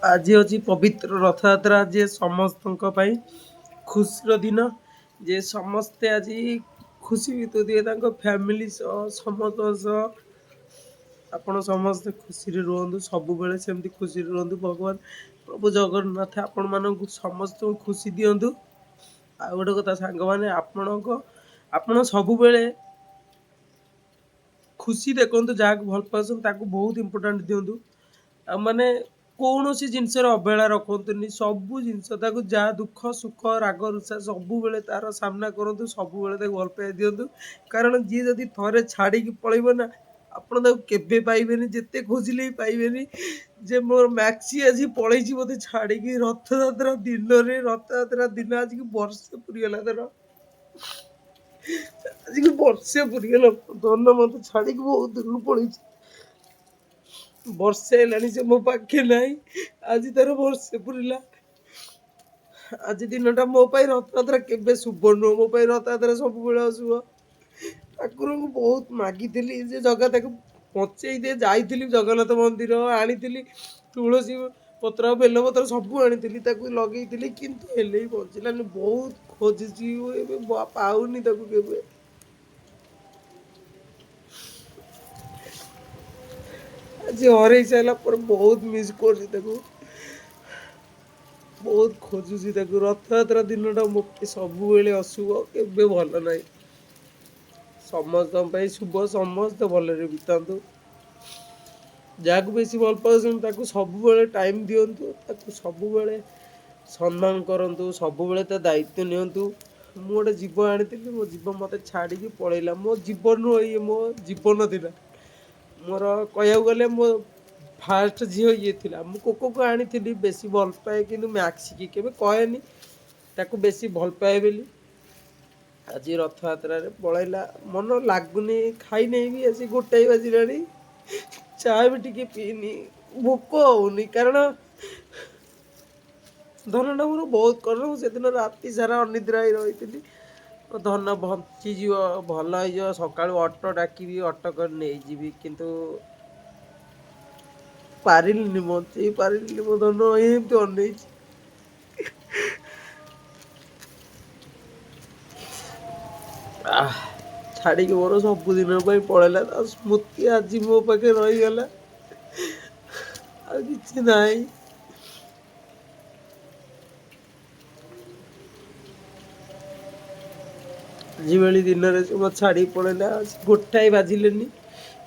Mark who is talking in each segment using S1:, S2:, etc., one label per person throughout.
S1: ଆଜି ଅଛି ପବିତ୍ର ରଥଯାତ୍ରା ଯେ ସମସ୍ତଙ୍କ ପାଇଁ ଖୁସିର ଦିନ ଯେ ସମସ୍ତେ ଆଜି ଖୁସି ବିତୁଥିବେ ତାଙ୍କ ଫ୍ୟାମିଲି ସହ ସମସ୍ତଙ୍କ ସହ ଆପଣ ସମସ୍ତେ ଖୁସିରେ ରୁହନ୍ତୁ ସବୁବେଳେ ସେମିତି ଖୁସିରେ ରୁହନ୍ତୁ ଭଗବାନ ପ୍ରଭୁ ଜଗନ୍ନାଥ ଆପଣମାନଙ୍କୁ ସମସ୍ତଙ୍କୁ ଖୁସି ଦିଅନ୍ତୁ। ଆଉ ଗୋଟେ କଥା ସାଙ୍ଗମାନେ ଆପଣ ସବୁବେଳେ ଖୁସି ଦେଖନ୍ତୁ ଯାହାକୁ ଭଲ ପାଉଛନ୍ତି ତାକୁ ବହୁତ ଇମ୍ପୋର୍ଟାଣ୍ଟ ଦିଅନ୍ତୁ। ଆଉ ମାନେ କୌଣସି ଜିନିଷରେ ଅବହେଳା ରଖନ୍ତୁନି ସବୁ ଜିନିଷ ତାକୁ ଯାହା ଦୁଃଖ ସୁଖ ରାଗ ରୁଷା ସବୁବେଳେ ତାର ସାମ୍ନା କରନ୍ତୁ ସବୁବେଳେ ତାକୁ ଭଲ ପାଇବା ଦିଅନ୍ତୁ। କାରଣ ଯିଏ ଯଦି ଥରେ ଛାଡ଼ିକି ପଳେଇବ ନା ଆପଣ ତାକୁ କେବେ ପାଇବେନି ଯେତେ ଖୋଜିଲେ ବି ପାଇବେନି। ଯେ ମୋର ମ୍ୟାକ୍ସି ଆଜି ପଳେଇଛି ମତେ ଛାଡ଼ିକି ରଥଯାତ୍ରା ଦିନ ଆଜିକି ବର୍ଷେ ପୁରିଗଲା ତାର ଆଜିକି ବର୍ଷେ ପୁରିଗଲା ଧନ ମତେ ଛାଡ଼ିକି ବହୁତ ଦୂରକୁ ପଳେଇଛି। ବର୍ଷେ ହେଲାଣି ସେ ମୋ ପାଖେ ନାହିଁ ଆଜି ତାର ବର୍ଷେ ପୁରିଲା। ଆଜି ଦିନଟା ମୋ ପାଇଁ ରଥଯାତ୍ରା କେବେ ଶୁଭ ନୁହଁ ମୋ ପାଇଁ ରଥଯାତ୍ରା ସବୁବେଳେ ଅଶୁଭ। ଠାକୁରଙ୍କୁ ବହୁତ ମାଗିଥିଲି ଯେ ଜଗା ତାକୁ ବଞ୍ଚେଇ ଦେ ଯାଇଥିଲି ଜଗନ୍ନାଥ ମନ୍ଦିର ଆଣିଥିଲି ତୁଳସୀ ପତ୍ର ବେଲପତ୍ର ସବୁ ଆଣିଥିଲି ତାକୁ ଲଗେଇଥିଲି କିନ୍ତୁ ହେଲେ ବି ବଞ୍ଚିଲାନି ବହୁତ ଖୋଜିଛି ଏବେ ପାଉନି ତାକୁ କେବେ। ଆଜି ହରେଇ ସାରିଲା ପରେ ବହୁତ ମିସ୍ କରୁଛି ତାକୁ ବହୁତ ଖୋଜୁଛି ତାକୁ ରଥଯାତ୍ରା ଦିନଟା ମୋ ପାଇଁ ସବୁବେଳେ ଅଶୁଭ କେବେ ଭଲ ନାହିଁ। ସମସ୍ତଙ୍କ ପାଇଁ ଶୁଭ ସମସ୍ତେ ଭଲରେ ବିତାନ୍ତୁ। ଯାହାକୁ ବେଶୀ ଭଲ ପାଉଛନ୍ତି ତାକୁ ସବୁବେଳେ ଟାଇମ୍ ଦିଅନ୍ତୁ ତାକୁ ସବୁବେଳେ ସମ୍ମାନ କରନ୍ତୁ ସବୁବେଳେ ତା ଦାୟିତ୍ୱ ନିଅନ୍ତୁ। ମୁଁ ଗୋଟେ ଜୀବ ଆଣିଥିଲି ମୋ ଜୀବ ମତେ ଛାଡ଼ିକି ପଳେଇଲା ମୋ ଜୀବନରୁ ଇଏ ମୋ ଜୀବନ ଥିଲା। ମୋର କହିବାକୁ ଗଲେ ମୋ ଫାଷ୍ଟ ଝିଅ ଇଏ ଥିଲା ମୁଁ କୋକୋକୁ ଆଣିଥିଲି ବେଶୀ ଭଲ ପାଏ କିନ୍ତୁ ମ୍ୟାକ୍ସିକି କେବେ କହେନି ତାକୁ ବେଶୀ ଭଲ ପାଏ ବୋଲି। ଆଜି ରଥଯାତ୍ରାରେ ପଳେଇଲା ମନ ଲାଗୁନି ଖାଇନେଇ ବି ଆସି ଗୋଟାଏ ବାଜିଲାଣି ଚା ବି ଟିକେ ପିଇନି ଭୋକ ହଉନି କାରଣ ଧନଟା ମୋର ବହୁତ କଷ୍ଟ ମୁଁ ସେଦିନ ରାତି ସାରା ଅନିଦ୍ରା ହେଇ ରହିଥିଲି। ଧନ ବଞ୍ଚିଯିବ ଭଲ ହେଇଯିବ ସକାଳୁ ଅଟୋ ଡାକିବି ଅଟୋ କରି ନେଇଯିବି କିନ୍ତୁ ପାରିଲିନି ବଞ୍ଚେଇ ପାରିଲିନି ମୋ ଧନ ଏମିତି ଅନେଇଛି। ଛାଡ଼ିକି ମୋର ସବୁଦିନ ପାଇଁ ପଳେଇଲା ତା ସ୍ମୃତି ଆଜି ମୋ ପାଖେ ରହିଗଲା। ଆଉ କିଛି ନାହିଁ। ଆଜି ଭଳି ଦିନରେ ସେ ମତେ ଛାଡ଼ିକି ପଳେଇଲା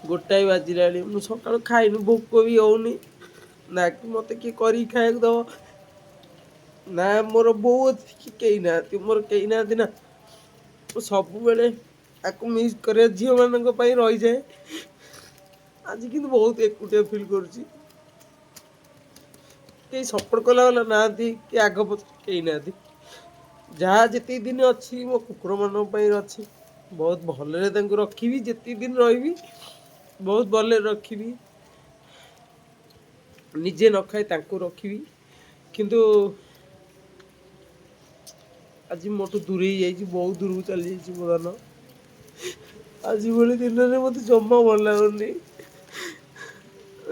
S1: ଗୋଟାଏ ବାଜିଲାଣି ମୁଁ ସକାଳୁ ଖାଇନି ଭୋକ ବି ହଉନି। ନା କି ମତେ କିଏ କରିକି ଖାଇବାକୁ ଦବ ନା ମୋର ବୋଉ ଅଛି କି କେହି ନାହାନ୍ତି ମୋର କେହି ନାହାନ୍ତି ନା ମୁଁ ସବୁବେଳେ ତାକୁ ମିସ୍ କରେ ଝିଅ ମାନଙ୍କ ପାଇଁ ରହିଯାଏ। ଆଜି କିନ୍ତୁ ବହୁତ ଏକୁଟିଆ ଫିଲ୍ କରୁଛି। କେହି ସପୋର୍ଟ କଲା ବାଲା ନାହାନ୍ତି କି ଆଗ ପଛ କେହି ନାହାନ୍ତି। ଯାହା ଯେତିକି ଦିନ ଅଛି ମୋ କୁକୁର ମାନଙ୍କ ପାଇଁ ଅଛି। ବହୁତ ଭଲରେ ତାଙ୍କୁ ରଖିବି ଯେତିକି ଦିନ ରହିବି ବହୁତ ଭଲରେ ରଖିବି। ନିଜେ ନ ଖାଇ ତାଙ୍କୁ ରଖିବି କିନ୍ତୁ ଆଜି ମୋଠୁ ଦୂରେଇ ଯାଇଛି ବହୁତ ଦୂରକୁ ଚାଲି ଯାଇଛି ମୋ ଧନ। ଆଜି ଭଳି ଦିନରେ ମତେ ଜମା ଭଲ ଲାଗୁନି।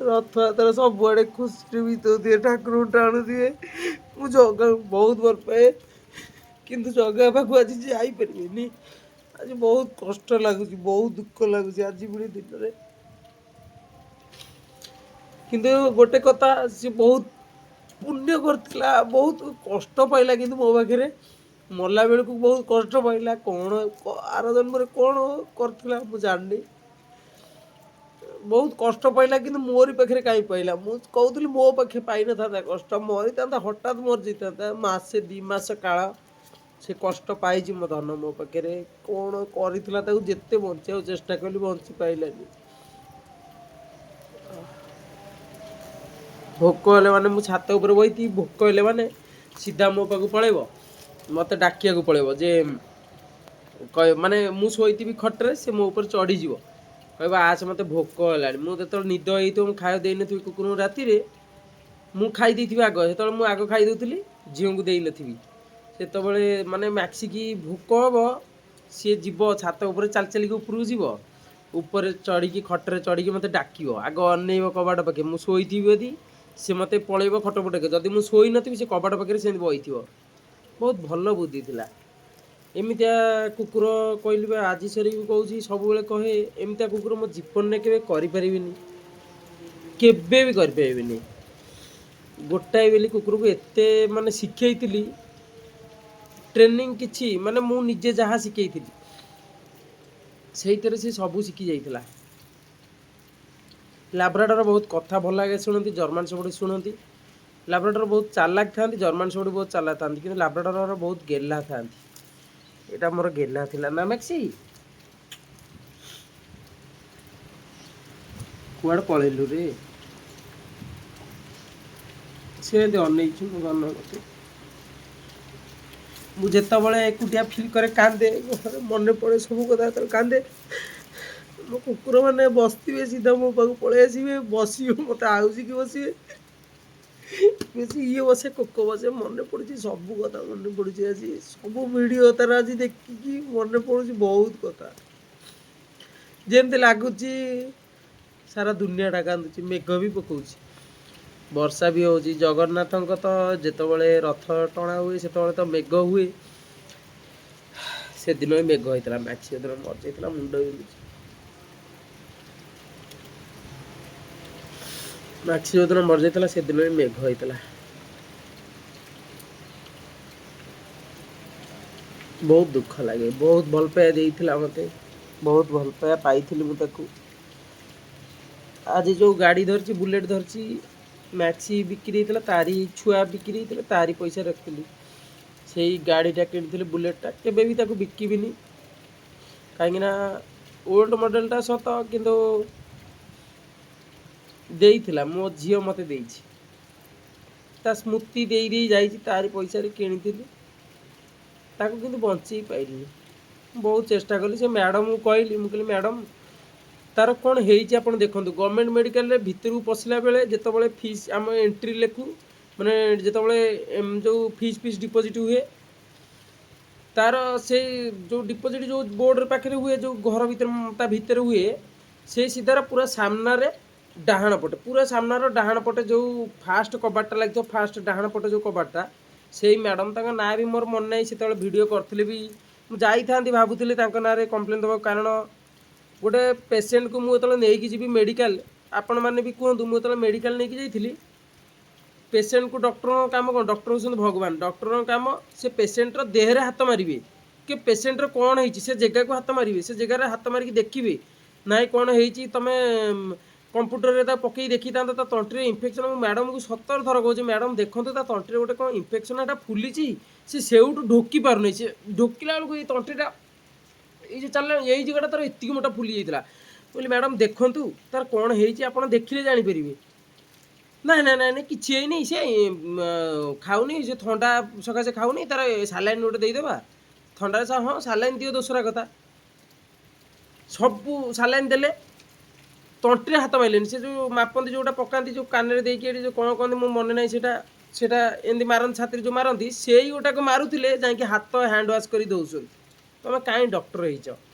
S1: ରଥଯାତ୍ରା ସବୁଆଡେ ଖୁସିରେ ବିତଉଥିବେ ଠାକୁରଙ୍କୁ ଟାଣୁଥିବେ। ମୁଁ ଜଗାକୁ ବହୁତ ଭଲ ପାଏ କିନ୍ତୁ ଜଗା ପାଖକୁ ଆଜି ଯାଇପାରିବିନି। ଆଜି ବହୁତ କଷ୍ଟ ଲାଗୁଛି ବହୁତ ଦୁଃଖ ଲାଗୁଛି ଆଜି ଭଳି ଦିନରେ। କିନ୍ତୁ ଗୋଟେ କଥା ସିଏ ବହୁତ ପୁଣ୍ୟ କରିଥିଲା ବହୁତ କଷ୍ଟ ପାଇଲା କିନ୍ତୁ ମୋ ପାଖରେ ମଲା ବେଳକୁ ବହୁତ କଷ୍ଟ ପାଇଲା କଣ ଆର ଜନ୍ମରେ କଣ କରିଥିଲା ମୁଁ ଜାଣିନି। ବହୁତ କଷ୍ଟ ପାଇଲା କିନ୍ତୁ ମୋରି ପାଖରେ କାହିଁ ପାଇଲା ମୁଁ କହୁଥିଲି ମୋ ପାଖେ ପାଇନଥାନ୍ତା କଷ୍ଟ ମରିଥାନ୍ତା ହଠାତ୍ ମରିଯାଇଥାନ୍ତା ମାସେ 2 ମାସ କାଳ ସେ କଷ୍ଟ ପାଇଛି ମୋ ଧନ ମୋ ପାଖରେ କଣ କରିଥିଲା ତାକୁ ଯେତେ ବଞ୍ଚେଇବାକୁ ଚେଷ୍ଟା କଲି ବଞ୍ଚି ପାଇଲାନି। ଭୋକ ହେଲେ ମାନେ ମୁଁ ଛାତ ଉପରେ ବଇଥିବି ଭୋକ ହେଲେ ମାନେ ସିଧା ମୋ ପାଖକୁ ପଳେଇବ ମତେ ଡାକିବାକୁ ପଳେଇବ ଯେ ମାନେ ମୁଁ ଶୋଇଥିବି ଖଟରେ ସେ ମୋ ଉପରେ ଚଢ଼ିଯିବ। କହିବ ଆସେ ମତେ ଭୋକ ହେଲାଣି ମୁଁ ଯେତେବେଳେ ନିଦ ହେଇଥିବ ମୁଁ ଖାଇବାକୁ ଦେଇନଥିବି କୁକୁରଙ୍କୁ ରାତିରେ ମୁଁ ଖାଇ ଦେଇଥିବି ଆଗ ସେତେବେଳେ ମୁଁ ଆଗ ଖାଇଦଉଥିଲି ଝିଅଙ୍କୁ ଦେଇନଥିବି। ସେତେବେଳେ ମାନେ ମାକ୍ସିକି ଭୋକ ହବ ସିଏ ଯିବ ଛାତ ଉପରେ ଚାଲି ଚାଲିକି ଉପରକୁ ଯିବ ଉପରେ ଚଢ଼ିକି ଖଟରେ ଚଢ଼ିକି ମୋତେ ଡାକିବ ଆଗ ଅନେଇବ କବାଟ ପାଖେ ମୁଁ ଶୋଇଥିବି ଯଦି ସେ ମୋତେ ପଳେଇବ ଖଟ ପଟକେ, ଯଦି ମୁଁ ଶୋଇ ନଥିବି ସେ କବାଟ ପାଖରେ ସେମିତି ବଇଥିବ। ବହୁତ ଭଲ ବୁଦ୍ଧି ଥିଲା। ଏମିତିଆ କୁକୁର କହିଲି ବା ଆଜି ସରି ବି କହୁଛି, ସବୁବେଳେ କହେ ଏମିତିଆ କୁକୁର ମୋ ଜୀବନରେ କେବେ କରିପାରିବିନି, କେବେ ବି କରିପାରିବିନି। ଗୋଟାଏ ବୋଲି କୁକୁରକୁ ଏତେ ମାନେ ଶିଖେଇଥିଲି, ଟ୍ରେନିଂ କିଛି ମାନେ ମୁଁ ନିଜେ ଯାହା ଶିଖେଇଥିଲି ସେଇଥିରେ ସେ ସବୁ ଶିଖି ଯାଇଥିଲା। ଲାବ୍ରାଡୋର ବହୁତ କଥା ଭଲ ଲାଗେ ଶୁଣନ୍ତି, ଜର୍ମାନ ସେପଟେ ଶୁଣନ୍ତି। ଲାବ୍ରାଡୋର ବହୁତ ଚାଲାକ ଥାନ୍ତି, ଜର୍ମାନ ସେପଟେ ବହୁତ ଚାଲାକ ଥାନ୍ତି, କିନ୍ତୁ ଲାବ୍ରାଡୋର ବହୁତ ଗେହ୍ଲା ଥାନ୍ତି। ଏଇଟା ମୋର ଗେହ୍ଲା ଥିଲା ନା ମ୍ୟାକ୍ସି? କୁଆଡ଼େ ପଳେଇଲୁ ରେ? ସେମିତି ଅନେଇଛୁ ମୋତେ। ମୁଁ ଯେତେବେଳେ ଏକୁଟିଆ ଫିଲ୍ କରେ କାନ୍ଦେ, ଘରେ ମନେ ପଡ଼େ ସବୁ କଥା, ଯେତେବେଳେ କାନ୍ଦେ ମୋ କୁକୁର ମାନେ ବସିଥିବେ ସିଧା ମୋ ପାଖକୁ ପଳେଇ ଆସିବେ, ବସିବେ ମୋତେ ଆଉଜିକି ବସିବେ। ବେଶୀ ଇଏ ବସେ କୋକ ବସେ, ମନେ ପଡ଼ୁଛି ସବୁ କଥା ମନେ ପଡ଼ୁଛି। ଆଜି ସବୁ ଭିଡ଼ିଓ ତାର ଆଜି ଦେଖିକି ମନେ ପଡ଼ୁଛି ବହୁତ କଥା। ଯେମିତି ଲାଗୁଛି ସାରା ଦୁନିଆଟା କାନ୍ଦୁଛି। ମେଘ ବି ପକଉଛି, ବର୍ଷା ବି ହେଉଛି। ଜଗନ୍ନାଥଙ୍କ ତ ଯେତେବେଳେ ରଥ ଟଣା ହୁଏ ସେତେବେଳେ ତ ମେଘ ହୁଏ। ସେଦିନ ବି ମେଘ ହେଇଥିଲା। ମ୍ୟାକ୍ସି ସେଦିନ ମରିଯାଇଥିଲା, ମୁଣ୍ଡ ବିନ୍ଧୁଛି। ମ୍ୟାକ୍ସି ଯୋଉଦିନ ମରିଯାଇଥିଲା ସେଦିନ ବି ମେଘ ହେଇଥିଲା। ବହୁତ ଦୁଃଖ ଲାଗେ। ବହୁତ ଭଲ ପାଇବା ଦେଇଥିଲା ମୋତେ, ବହୁତ ଭଲ ପାଇବା ପାଇଥିଲି ମୁଁ ତାକୁ। ଆଜି ଯେଉଁ ଗାଡ଼ି ଧରିଛି, ବୁଲେଟ୍ ଧରିଛି, ମ୍ୟାକ୍ସି ବିକ୍ରି ହେଇଥିଲା, ତାରି ଛୁଆ ବିକ୍ରି ହେଇଥିଲା, ତାରି ପଇସା ରଖିଥିଲି। ସେଇ ଗାଡ଼ିଟା କିଣିଥିଲି, ବୁଲେଟ୍ଟା। କେବେ ବି ତାକୁ ବିକିବିନି, କାହିଁକିନା ଓଲ୍ଡ ମଡ଼େଲଟା ସତ, କିନ୍ତୁ ଦେଇଥିଲା ମୋ ଝିଅ ମୋତେ ଦେଇଛି, ତା ସ୍ମୃତି ଦେଇ ଦେଇ ଯାଇଛି। ତାରି ପଇସାରେ କିଣିଥିଲି, ତାକୁ କିନ୍ତୁ ବଞ୍ଚେଇ ପାଇଲିନି। ବହୁତ ଚେଷ୍ଟା କଲି। ସେ ମ୍ୟାଡ଼ମକୁ କହିଲି, ମୁଁ କହିଲି ମ୍ୟାଡ଼ମ୍ ତାର କ'ଣ ହେଇଛି ଆପଣ ଦେଖନ୍ତୁ। ଗଭର୍ଣ୍ଣମେଣ୍ଟ ମେଡ଼ିକାଲରେ ଭିତରକୁ ପଶିଲା ବେଳେ ଯେତେବେଳେ ଫିସ୍ ଆମେ ଏଣ୍ଟ୍ରି ଲେଖୁ, ମାନେ ଯେତେବେଳେ ଯେଉଁ ଫିସ୍ ଡିପୋଜିଟ୍ ହୁଏ, ତାର ସେଇ ଯେଉଁ ଡିପୋଜିଟ୍ ଯେଉଁ ବୋର୍ଡର ପାଖରେ ହୁଏ, ଯେଉଁ ଘର ଭିତରେ ତା ଭିତରେ ହୁଏ, ସେଇ ସିଧାର ପୁରା ସାମ୍ନାରେ ଡାହାଣ ପଟେ, ପୁରା ସାମ୍ନାର ଡାହାଣ ପଟେ ଯେଉଁ ଫାଷ୍ଟ କବାଟଟା ଲାଗିଥିବ, ଫାଷ୍ଟ ଡାହାଣ ପଟେ ଯେଉଁ କବାଟଟା, ସେଇ ମ୍ୟାଡ଼ମ୍, ତାଙ୍କ ନାଁ ବି ମୋର ମନେ ନାହିଁ। ସେତେବେଳେ ଭିଡ଼ିଓ କରିଥିଲି ବି, ମୁଁ ଯାଇଥାନ୍ତି ଭାବୁଥିଲି ତାଙ୍କ ନାଁରେ କମ୍ପ୍ଲେନ୍ ଦେବାକୁ। କାରଣ ଗୋଟେ ପେସେଣ୍ଟକୁ ମୁଁ ଯେତେବେଳେ ନେଇକି ଯିବି ମେଡ଼ିକାଲ, ଆପଣମାନେ ବି କୁହନ୍ତୁ, ମୁଁ ଯେତେବେଳେ ମେଡ଼ିକାଲ ନେଇକି ଯାଇଥିଲି, ପେସେଣ୍ଟକୁ ଡକ୍ଟରଙ୍କ କାମ କ'ଣ? ଡକ୍ଟର ହେଉଛନ୍ତି ଭଗବାନ। ଡକ୍ଟରଙ୍କ କାମ ସେ ପେସେଣ୍ଟର ଦେହରେ ହାତ ମାରିବେ, କି ପେସେଣ୍ଟର କ'ଣ ହେଇଛି ସେ ଜାଗାକୁ ହାତ ମାରିବେ, ସେ ଜାଗାରେ ହାତ ମାରିକି ଦେଖିବେ, ନାଇଁ କ'ଣ ହେଇଛି ତମେ କମ୍ପ୍ୟୁଟରରେ ତା ପକେଇ ଦେଖିଥାନ୍ତ ତା ତଣ୍ଟିରେ ଇନଫେକ୍ସନ୍। ମୁଁ ମ୍ୟାଡ଼ମକୁ 17 ଥର କହୁଛି, ମ୍ୟାଡ଼ମ୍ ଦେଖନ୍ତୁ ତା ତଣ୍ଟିରେ ଗୋଟେ କ'ଣ ଇନଫେକ୍ସନ୍, ଏଟା ଫୁଲିଛି, ସେ ସେଇଠୁ ଢୋକି ପାରୁନି। ସେ ଢୋକିଲା ବେଳକୁ ଏଇ ତଣ୍ଟିଟା, ଏଇ ଯେ ଚାଲିଲା ଏଇ ଜାଗାଟା ତାର ଏତିକି ମୋଟା ଫୁଲି ଯାଇଥିଲା। କହିଲି ମ୍ୟାଡ଼ମ୍ ଦେଖନ୍ତୁ ତାର କ'ଣ ହେଇଛି, ଆପଣ ଦେଖିଲେ ଜାଣିପାରିବେ। ନାଇଁ ନାଇଁ ନାଇଁ ନାଇଁ କିଛି ହେଇନି, ସେ ଖାଉନି, ସେ ଥଣ୍ଡା ସକାଶେ ଖାଉନି, ତାର ସାଲାଇନ୍ ଗୋଟେ ଦେଇଦେବା ଥଣ୍ଡାରେ। ହଁ ସାଲାଇନ୍ ଦିଅ, ଦୋସରା କଥା। ସବୁ ସାଲାଇନ୍ ଦେଲେ, ତଣ୍ଟିରେ ହାତ ମାରିଲେନି। ସେ ଯେଉଁ ମାପନ୍ତି, ଯେଉଁଟା ପକାନ୍ତି, ଯେଉଁ କାନରେ ଦେଇକି ଏଠି ଯେଉଁ କ'ଣ କହନ୍ତି ମୁଁ ମନେ ନାହିଁ, ସେଇଟା ଏମିତି ମାରନ୍ତି, ଛାତିରେ ଯେଉଁ ମାରନ୍ତି, ସେଇ ଗୋଟାକୁ ମାରୁଥିଲେ, ଯାଇକି ହାତ ହ୍ୟାଣ୍ଡ ୱାଶ୍ କରି ଦେଉଛନ୍ତି। ତୁମେ କାହିଁ ଡକ୍ଟର ହେଇଛ?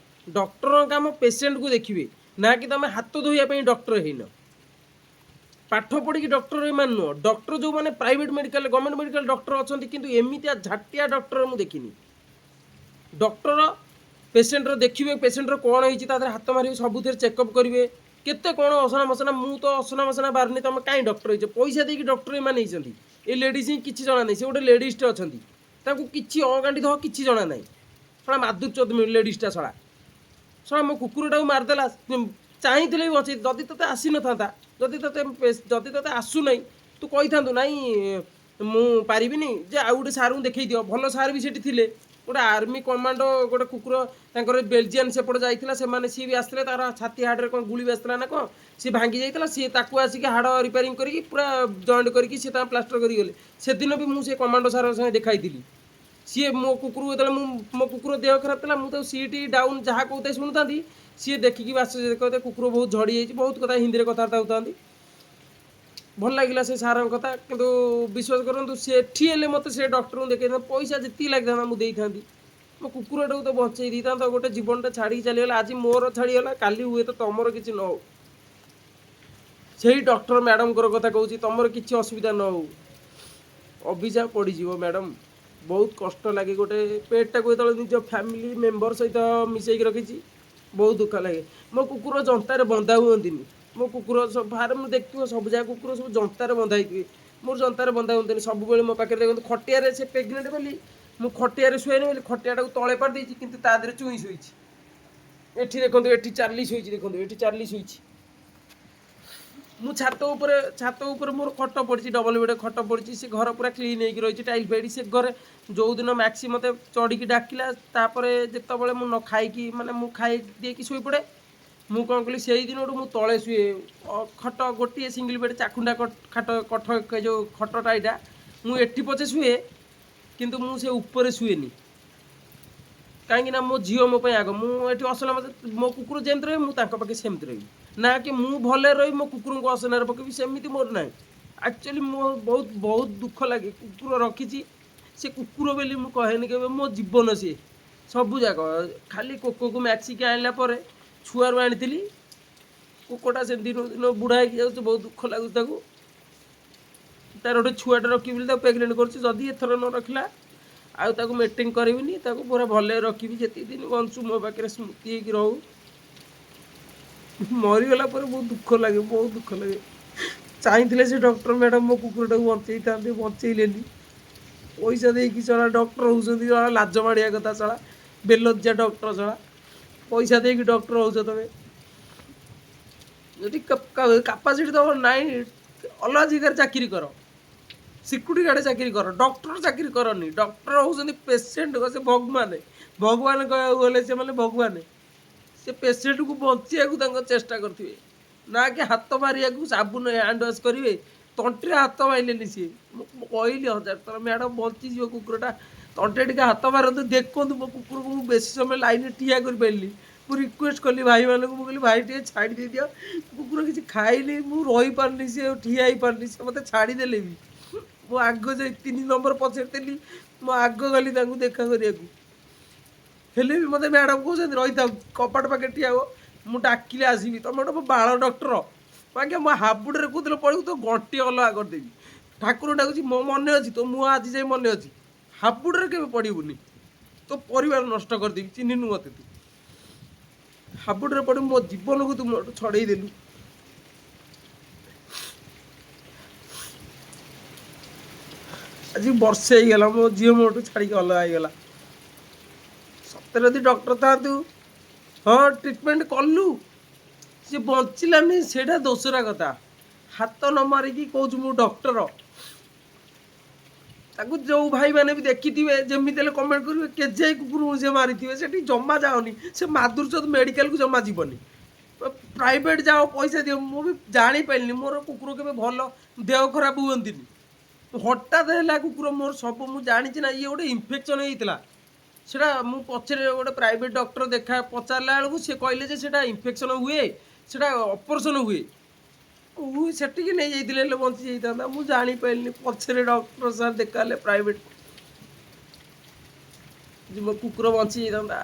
S1: ଡକ୍ଟରଙ୍କ କାମ ପେସେଣ୍ଟକୁ ଦେଖିବେ, ନା କି ତୁମେ ହାତ ଧୋଇବା ପାଇଁ ଡକ୍ଟର ହେଇନ। ପାଠ ପଢ଼ିକି ଡକ୍ଟର ଏମାନେ ନୁହଁ। ଡକ୍ଟର ଯେଉଁମାନେ private medical, government medical doctor ଅଛନ୍ତି, କିନ୍ତୁ ଏମିତିଆ ଝାଟିଆ ଡକ୍ଟର ମୁଁ ଦେଖିନି। ଡକ୍ଟର ପେସେଣ୍ଟର ଦେଖିବେ, ପେସେଣ୍ଟର କ'ଣ ହେଇଛି ତା ଦେହରେ ହାତ ମାରିବେ, ସବୁଥିରେ ଚେକଅପ୍ କରିବେ, କେତେ କ'ଣ ଅସନା ମସନା। ମୁଁ ତ ଅସନା ମସନା ବାରୁନି, ତୁମେ କାହିଁ ଡକ୍ଟର ହେଇଛ? ପଇସା ଦେଇକି ଡକ୍ଟର ଏମାନେ ହେଇଛନ୍ତି। ଏ ଲେଡ଼ିଜ୍ ହିଁ କିଛି ଜଣା ନାହିଁ। ସେ ଗୋଟେ ଲେଡ଼ିଜ୍ଟେ ଅଛନ୍ତି, ତାଙ୍କୁ କିଛି ଅଗାଣ୍ଡି ଦେହ କିଛି ଜଣା ନାହିଁ। ଶଳା ମାଧୁର୍ଯ୍ୟ ଲେଡ଼ିଜ୍ଟା, ଶଳା ମୋ କୁକୁରଟାକୁ ମାରିଦେଲା। ଚାହିଁଥିଲେ ବି ବଞ୍ଚେଇ, ଯଦି ତୋତେ ଆସିନଥାନ୍ତା, ଯଦି ତୋତେ ଆସୁନାହିଁ, ତୁ କହିଥାନ୍ତୁ ନାଇଁ ମୁଁ ପାରିବିନି, ଯେ ଆଉ ଗୋଟେ ସାର୍ଙ୍କୁ ଦେଖେଇ ଦିଅ। ଭଲ ସାର୍ ବି ସେଠି ଥିଲେ, ଗୋଟେ ଆର୍ମି କମାଣ୍ଡୋ, ଗୋଟେ କୁକୁର ତାଙ୍କର ବେଲଜିଆନ୍ ସେପଟେ ଯାଇଥିଲା, ସେମାନେ ସିଏ ବି ଆସିଥିଲେ, ତାର ଛାତି ହାଡ଼ରେ କ'ଣ ଗୁଳି ବି ଆସିଥିଲା ନା କ'ଣ, ସିଏ ଭାଙ୍ଗି ଯାଇଥିଲା। ସିଏ ତାକୁ ଆସିକି ହାଡ଼ ରିପେୟାରିଂ କରିକି ପୁରା ଜଏଣ୍ଟ କରିକି ସିଏ ତାଙ୍କ ପ୍ଲାଷ୍ଟର କରିକି ଗଲେ। ସେଦିନ ବି ମୁଁ ସେ କମାଣ୍ଡୋ ସାର୍ଙ୍କ ସାଙ୍ଗେ ଦେଖାଇଥିଲି। ସିଏ ମୋ କୁକୁରକୁ ଯେତେବେଳେ ମୋ କୁକୁର ଦେହ ଖରାପ ଥିଲା, ମୁଁ ତାକୁ ସିଟି ଡାଉନ୍ ଯାହା କହୁଥାଏ ଶୁଣୁଥାନ୍ତି, ସିଏ ଦେଖିକି ବାସ କହିତେ କୁକୁର ବହୁତ ଝଡ଼ି ଯାଇଛି, ବହୁତ କଥା ହିନ୍ଦୀରେ କଥାବାର୍ତ୍ତା ହେଉଥାନ୍ତି। ଭଲ ଲାଗିଲା ସେ ସାର୍ଙ୍କ କଥା। କିନ୍ତୁ ବିଶ୍ୱାସ କରନ୍ତୁ, ସେଠି ହେଲେ ମୋତେ ସେ ଡକ୍ଟରଙ୍କୁ ଦେଖେଇଥାନ୍ତି, ପଇସା ଯେତିକି ଲାଗିଥାନ୍ତା ମୁଁ ଦେଇଥାନ୍ତି। ମୋ କୁକୁରଟାକୁ ତ ବଞ୍ଚେଇ ଦେଇଥାନ୍ତ, ଗୋଟେ ଜୀବନଟା ଛାଡ଼ିକି ଚାଲିଗଲା। ଆଜି ମୋର ଛାଡ଼ିଗଲା, କାଲି ହୁଏତ ତମର କିଛି ନ ହଉ। ସେଇ ଡକ୍ଟର ମ୍ୟାଡ଼ମଙ୍କର କଥା କହୁଛି, ତମର କିଛି ଅସୁବିଧା ନ ହଉ, ଅଭିଶାପ ପଡ଼ିଯିବ ମ୍ୟାଡ଼ମ୍। ବହୁତ କଷ୍ଟ ଲାଗେ, ଗୋଟେ ପେଟଟାକୁ ଯେତେବେଳେ ନିଜ ଫ୍ୟାମିଲି ମେମ୍ବର ସହିତ ମିଶେଇକି ରଖିଛି, ବହୁତ ଦୁଃଖ ଲାଗେ। ମୋ କୁକୁର ଜନ୍ତାରେ ବନ୍ଧା ହୁଅନ୍ତିନି। ମୋ କୁକୁର ଫାର୍ମ ଦେଖିଥିବ, ସବୁ ଯାକ କୁକୁର ସବୁ ଜନ୍ତାରେ ବନ୍ଧା ହେଇଥିବେ, ମୋର ଜନ୍ତାରେ ବନ୍ଧା ହୁଅନ୍ତିନି। ସବୁବେଳେ ମୋ ପାଖରେ ଦେଖନ୍ତୁ, ଖଟିଆରେ ସେ ପ୍ରେଗନେଣ୍ଟ ବୋଲି ମୁଁ ଖଟିଆରେ ଶୁଏନି ବୋଲି ଖଟିଆଟାକୁ ତଳେ କରିଦେଇଛି, କିନ୍ତୁ ତା ଦେହରେ ଚୁଇଁ ଶୋଇଛି। ଏଠି ଦେଖନ୍ତୁ, ଏଠି ଚାର୍ଲି ଶୋଇଛି, ଦେଖନ୍ତୁ ଏଠି ଚାର୍ଲି ଶୋଇଛି। ମୁଁ ଛାତ ଉପରେ ମୋର ଖଟ ପଡ଼ିଛି, ଡବଲ ବେଡ଼ ଖଟ ପଡ଼ିଛି। ସେ ଘର ପୁରା କ୍ଲିନ୍ ହେଇକି ରହିଛି, ଟାଇଲ୍ ଫାଇଲ୍। ସେ ଘରେ ଯେଉଁଦିନ ମ୍ୟାକ୍ସି ମୋତେ ଚଢ଼ିକି ଡାକିଲା, ତାପରେ ଯେତେବେଳେ ମୁଁ ନ ଖାଇକି, ମାନେ ମୁଁ ଖାଇ ଦେଇକି ଶୋଇପଡ଼େ, ମୁଁ କ'ଣ କଲି, ସେଇ ଦିନଠୁ ମୁଁ ତଳେ ଶୁଏ। ଖଟ ଗୋଟିଏ ସିଙ୍ଗଲ ବେଡ଼ ଚାଖୁଣ୍ଡା କଠ ଯେଉଁ ଖଟଟା ଏଇଟା, ମୁଁ ଏଠି ପଛେ ଶୁଏ, କିନ୍ତୁ ମୁଁ ସେ ଉପରେ ଶୁଏନି। କାହିଁକି ନା ମୋ ଝିଅ ମୋ ପାଇଁ ଆଗ। ମୁଁ ଏଠି ଅସନା, ମୋ କୁକୁର ଯେମିତି ରହିବେ ମୁଁ ତାଙ୍କ ପାଖେ ସେମିତି ରହିବି, ନା କି ମୁଁ ଭଲରେ ରହିବି ମୋ କୁକୁରଙ୍କୁ ଅସନାରେ ପକେଇବି, ସେମିତି ମୋର ନାହିଁ। ଆକ୍ଚୁଆଲି ମୋ ବହୁତ ବହୁତ ଦୁଃଖ ଲାଗେ। କୁକୁର ରଖିଛି, ସେ କୁକୁର ବୋଲି ମୁଁ କହେନି କେବେ, ମୋ ଜୀବନ ସିଏ। ସବୁ ଯାକ ଖାଲି କୋକୋକୁ ମ୍ୟାକ୍ସିକି ଆଣିଲା ପରେ ଛୁଆରୁ ଆଣିଥିଲି। କୁକୁରଟା ସେ ଦିନକୁ ଦିନ ବୁଢ଼ା ହେଇକି ଯାଉଛି, ବହୁତ ଦୁଃଖ ଲାଗୁଛି ତାକୁ। ତାର ଗୋଟେ ଛୁଆଟେ ରଖିବି ବୋଲି ତାକୁ ପ୍ରେଗନେଣ୍ଟ କରୁଛି। ଯଦି ଏଥର ନ ରଖିଲା, ଆଉ ତାକୁ ମେଣ୍ଟେନ୍ କରିବିନି, ତାକୁ ପୁରା ଭଲରେ ରଖିବି। ଯେତିକି ଦିନ ବଞ୍ଚୁ ମୋ ପାଖରେ ସ୍ମୃତି ହେଇକି ରହୁ। ମରିଗଲା ପରେ ବହୁତ ଦୁଃଖ ଲାଗେ, ବହୁତ ଦୁଃଖ ଲାଗେ। ଚାହିଁଥିଲେ ସେ ଡକ୍ଟର ମ୍ୟାଡ଼ାମ୍ ମୋ କୁକୁରଟାକୁ ବଞ୍ଚେଇଥାନ୍ତେ, ବଞ୍ଚେଇଲେନି। ପଇସା ଦେଇକି ଚଳା ଡକ୍ଟର ହେଉଛନ୍ତି, ଲାଜ ମାଡ଼ିବା କଥା ଚଳା, ବେଲଜ୍ଜା ଡକ୍ଟର ଚଳା। ପଇସା ଦେଇକି ଡକ୍ଟର ହେଉଛ ତମେ, ଯଦି କାପାସିଟି ତମର ନାହିଁ, ଅଲଗା ଜାଗାରେ ଚାକିରି କର, ସିକ୍ୟୁରିଟି ଗାର୍ଡ଼ ଚାକିରି କର, ଡକ୍ଟର ଚାକିରି କରନି। ଡକ୍ଟର ହେଉଛନ୍ତି ପେସେଣ୍ଟ, ସେ ଭଗବାନ। ଭଗବାନ କହିବାକୁ ଗଲେ ସେମାନେ ଭଗବାନ। ସେ ପେସେଣ୍ଟକୁ ବଞ୍ଚିବାକୁ ତାଙ୍କ ଚେଷ୍ଟା କରିଥିବେ, ନା କି ହାତ ମାରିବାକୁ ସାବୁନ ହ୍ୟାଣ୍ଡ ୱାଶ୍ କରିବେ। ତଣ୍ଟିରେ ହାତ ମାରିଲେନି ସିଏ। ମୁଁ କହିଲି 1000 ଥର, ମ୍ୟାଡ଼ାମ୍ ବଞ୍ଚିଯିବ କୁକୁରଟା, ତଣ୍ଟିରେ ଟିକେ ହାତ ମାରନ୍ତୁ, ଦେଖନ୍ତୁ ମୋ କୁକୁରକୁ। ମୁଁ ବେଶୀ ସମୟ ଲାଇନରେ ଠିଆ କରିପାରିଲି। ମୁଁ ରିକ୍ୱେଷ୍ଟ କଲି ଭାଇମାନଙ୍କୁ, ମୁଁ କହିଲି ଭାଇ ଟିକେ ଛାଡ଼ି ଦେଇଦିଅ, କୁକୁର କିଛି ଖାଇନି, ମୁଁ ରହିପାରୁନି, ସେ ଠିଆ ହେଇପାରୁନି, ସେ ମୋତେ ଛାଡ଼ିଦେଲେ ବି। ମୁଁ ଆଗ ଯାଇ 3 ନମ୍ବର ପଛରେ ଥିଲି, ମୁଁ ଆଗ ଗଲି ତାଙ୍କୁ ଦେଖା କରିବାକୁ। ହେଲେ ବି ମୋତେ ମ୍ୟାଡ଼ାମ୍ କହୁଛନ୍ତି ରହିଥାଉ, କବାଟ ପାଖରେ ଠିଆ ହୁଅ, ମୁଁ ଡାକିଲେ ଆସିବି। ତମେ ଗୋଟେ ବାଳ ଡକ୍ଟର, ଆଜ୍ଞା ମୋ ହାବୁଡ଼ରେ କହୁଥିଲ ପଡ଼ିବୁ, ତ ଗଣ୍ଟି ଅଲଗା କରିଦେବି। ଠାକୁର ଡାକୁଛି, ମୋ ମନେ ଅଛି, ତୋ ମୁହଁ ଆଜି ଯାଇ ମନେ ଅଛି। ହାବୁଡ଼ରେ କେବେ ପଡ଼ିବୁନି, ତୋ ପରିବାର ନଷ୍ଟ କରିଦେବି, ଚିହ୍ନିନୁ ମୋତେ ତୁ। ହାବୁଡ଼ରେ ପଡ଼ିବୁ, ମୋ ଜୀବନକୁ ତୁ ମୋଠୁ ଛଡ଼େଇ ଦେଲୁ। ଆଜି ବର୍ଷେ ହେଇଗଲା, ମୋ ଝିଅ ମୋଠୁ ଛାଡ଼ିକି ଅଲଗା ହେଇଗଲା। ସତରେ ଯଦି ଡକ୍ଟର ଥାନ୍ତୁ, ହଁ ଟ୍ରିଟମେଣ୍ଟ କଲୁ, ସେ ବଞ୍ଚିଲାନି, ସେଇଟା ଦୋଷରା କଥା। ହାତ ନ ମାରିକି କହୁଛୁ ମୁଁ ଡକ୍ଟର। ତାକୁ ଯେଉଁ ଭାଇମାନେ ବି ଦେଖିଥିବେ, ଯେମିତି ହେଲେ କମେଣ୍ଟ କରିବେ, କେଜାଇ କୁକୁରକୁ ସେ ମାରିଥିବେ। ସେଠି ଜମା ଯାଅନି, ସେ ମାଧୁର୍ଯ୍ୟ ମେଡ଼ିକାଲକୁ ଜମା ଯିବନି। ପ୍ରାଇଭେଟ୍ ଯାଅ, ପଇସା ଦିଅ। ମୁଁ ବି ଜାଣିପାରିଲିନି, ମୋର କୁକୁର କେବେ ଭଲ ଦେହ ଖରାପ ହୁଅନ୍ତିନି। ହଠାତ୍ ହେଲା କୁକୁର ମୋର ସବୁ ମୁଁ ଜାଣିଛି ନା, ଇଏ ଗୋଟେ ଇନଫେକ୍ସନ୍ ହେଇଥିଲା। ସେଟା ମୁଁ ପଛରେ ଗୋଟେ ପ୍ରାଇଭେଟ୍ ଡକ୍ଟର ପଚାରିଲା ବେଳକୁ ସେ କହିଲେ ଯେ ସେଟା ଇନଫେକ୍ସନ୍ ହୁଏ, ସେଟା ଅପରେସନ୍ ହୁଏ। ସେଠିକି ନେଇଯାଇଥିଲେ, ହେଲେ ବଞ୍ଚି ଯାଇଥାନ୍ତା। ମୁଁ ଜାଣିପାରିଲିନି, ପଛରେ ଡକ୍ଟର ସାର୍ ଦେଖା ହେଲେ ପ୍ରାଇଭେଟ୍, ମୋ କୁକୁର ବଞ୍ଚି ଯାଇଥାନ୍ତା।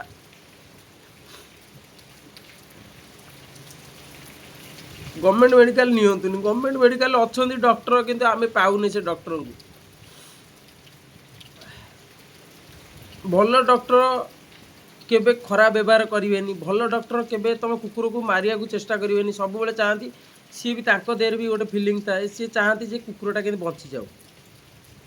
S1: ଗଭର୍ଣ୍ଣମେଣ୍ଟ ମେଡ଼ିକାଲ ନିଅନ୍ତୁନି। ଗଭର୍ଣ୍ଣମେଣ୍ଟ ମେଡ଼ିକାଲ ଅଛନ୍ତି ଡକ୍ଟର, କିନ୍ତୁ ଆମେ ପାଉନି ସେ ଡକ୍ଟରଙ୍କୁ। ଭଲ ଡକ୍ଟର କେବେ ଖରାପ ବ୍ୟବହାର କରିବେନି। ଭଲ ଡକ୍ଟର କେବେ ତୁମ କୁକୁରକୁ ମାରିବାକୁ ଚେଷ୍ଟା କରିବେନି। ସବୁବେଳେ ଚାହାନ୍ତି, ସିଏ ବି ତାଙ୍କ ଦେହରେ ବି ଗୋଟେ ଫିଲିଙ୍ଗ ଥାଏ, ସିଏ ଚାହାନ୍ତି ଯେ କୁକୁରଟା କେମିତି ବଞ୍ଚିଯାଉ।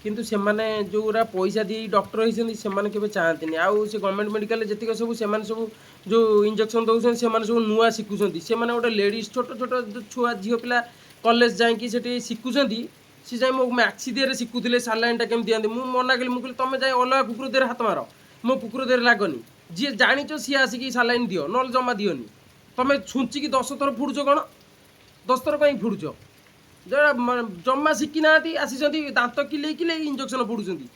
S1: କିନ୍ତୁ ସେମାନେ ଯେଉଁଗୁଡ଼ା ପଇସା ଦେଇ ଡକ୍ଟର ହେଇଛନ୍ତି, ସେମାନେ କେବେ ଚାହାନ୍ତିନି। ଆଉ ସେ ଗଭର୍ଣ୍ଣମେଣ୍ଟ ମେଡ଼ିକାଲରେ ଯେତିକ ସବୁ, ସେମାନେ ସବୁ ଯେଉଁ ଇଞ୍ଜେକ୍ସନ୍ ଦେଉଛନ୍ତି, ସେମାନେ ସବୁ ନୂଆ ଶିଖୁଛନ୍ତି। ସେମାନେ ଗୋଟେ ଲେଡ଼ିଜ୍, ଛୋଟ ଛୋଟ ଛୁଆ ଝିଅ ପିଲା କଲେଜ ଯାଇକି ସେଠି ଶିଖୁଛନ୍ତି। ସେ ଯାଇ ମୋ ମ୍ୟାକ୍ସି ଦେହରେ ଶିଖୁଥିଲେ ସାଲାଇନ୍ଟା କେମିତି ଦିଅନ୍ତି। ମୁଁ ମନା କଲି, ମୁଁ କହିଲି ତମେ ଯାଇ ଅଲଗା କୁକୁର ଦେହରେ ହାତ ମାର, ମୋ କୁକୁର ଦେହରେ ଲାଗନି। ଯିଏ ଜାଣିଛ ସିଏ ଆସିକି ସାଲାଇନ୍ ଦିଅ, ନହେଲେ ଜମା ଦିଅନି। ତମେ ଛୁଞ୍ଚିକି 10 ଥର ଫୁଡ଼ୁଛ କ'ଣ? 10 ଥର କାହିଁ ଫୁଡ଼ୁଛ? ଜମା ଶିଖିନାହାନ୍ତି, ଆସିଛନ୍ତି ଦାନ୍ତ କିଲେଇ କିଲେଇ ଇଞ୍ଜେକ୍ସନ୍ ଫୁଡ଼ୁଛନ୍ତି।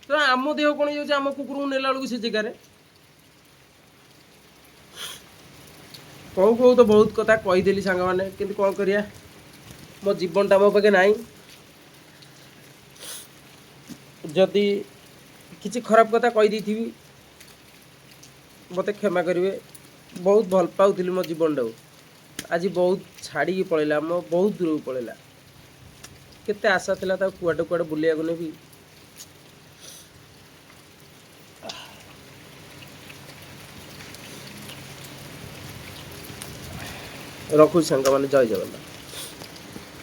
S1: ତ ଆମ ଦେହ କ'ଣ ହେଇଯାଉଛି, ଆମ କୁକୁରକୁ ନେଲା ବେଳକୁ ସେ ଜାଗାରେ। କହୁ ତ ବହୁତ କଥା କହିଦେଲି ସାଙ୍ଗମାନେ, କିନ୍ତୁ କ'ଣ କରିବା, ମୋ ଜୀବନଟା ମୋ ପାଖେ ନାହିଁ। ଯଦି କିଛି ଖରାପ କଥା କହିଦେଇଥିବି ମୋତେ କ୍ଷମା କରିବେ। ବହୁତ ଭଲ ପାଉଥିଲି ମୋ ଜୀବନଟାକୁ, ଆଜି ବହୁତ ଛାଡ଼ିକି ପଳେଇଲା, ଆମ ବହୁତ ଦୂରକୁ ପଳେଇଲା। କେତେ ଆଶା ଥିଲା ତାକୁ କୁଆଡ଼େ କୁଆଡ଼େ ବୁଲିବାକୁ ନେବି। ରଖୁଛି ସାଙ୍ଗମାନେ, ଜୟ ଜଗନ୍ନାଥ।